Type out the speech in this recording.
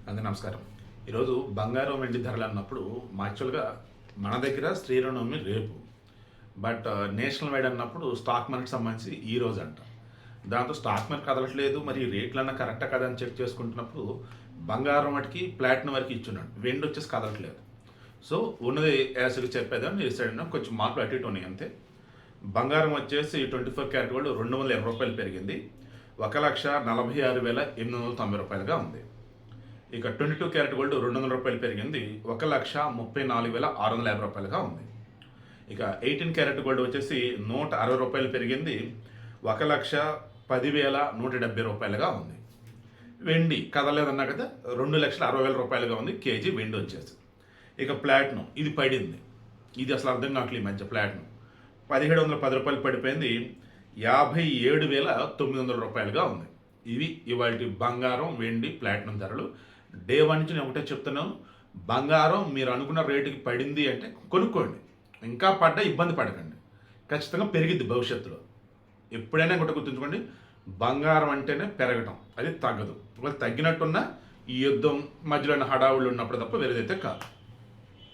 అందరికీ నమస్కారం. ఈరోజు బంగారం వెండి ధరలు అన్నప్పుడు యాక్చువల్గా మన దగ్గర శ్రీరామనవమి రేపు. బట్ నేషనల్ వైడ్ అన్నప్పుడు స్టాక్ మార్కెట్ సంబంధించి ఈ రోజు అంట. దాంతో స్టాక్ మార్కెట్ కదలట్లేదు, మరి రేట్లన్నా కరెక్టా కదా అని చెక్ చేసుకుంటున్నప్పుడు బంగారం వాటికి ప్లాటినం వరకు ఇచ్చున్నాడు, వెండి వచ్చేసి కదలట్లేదు. సో ఉన్నది యాసిడ్ చెప్పేదాన్ని డిసైడ్ కొంచెం మార్పులు అటు ఇటు ఉన్నాయి అంతే. బంగారం వచ్చేసి 24 క్యారెట్ గోల్డ్ ₹220 పెరిగింది, 1,46,890 రూపాయలుగా ఉంది. ఇక 22 క్యారెట్ గోల్డ్ ₹200 పెరిగింది, 1,34,650 రూపాయలుగా ఉంది. ఇక 18 క్యారెట్ గోల్డ్ వచ్చేసి ₹160 పెరిగింది, 1,10,170 రూపాయలుగా ఉంది. వెండి కదలేదన్నా కదా, 2,60,000 రూపాయలుగా ఉంది కేజీ వెండి వచ్చేసి. ఇక ప్లాటినం ఇది పడింది, ఇది అసలు అర్థం కావట్లేదు. ఈ మధ్య ప్లాటినం 1,710 రూపాయలు పడిపోయింది, 57,900 రూపాయలుగా ఉంది. ఇవి ఇవాళ బంగారం వెండి ప్లాటినం ధరలు. డే 1 నుంచి నేను ఒకటే చెప్తున్నాను, బంగారం మీరు అనుకున్న రేటుకి పడింది అంటే కొనుక్కోండి, ఇంకా పడ్డా ఇబ్బంది పడకండి, ఖచ్చితంగా పెరిగిద్ది భవిష్యత్తులో. ఎప్పుడైనా ఒకటి గుర్తుంచుకోండి, బంగారం అంటేనే పెరగటం, అది తగ్గదు. ఒకవేళ తగ్గినట్టున్నా ఈ యుద్ధం మధ్యలో హడావుళ్ళు ఉన్నప్పుడు తప్ప వేరేదైతే కాదు.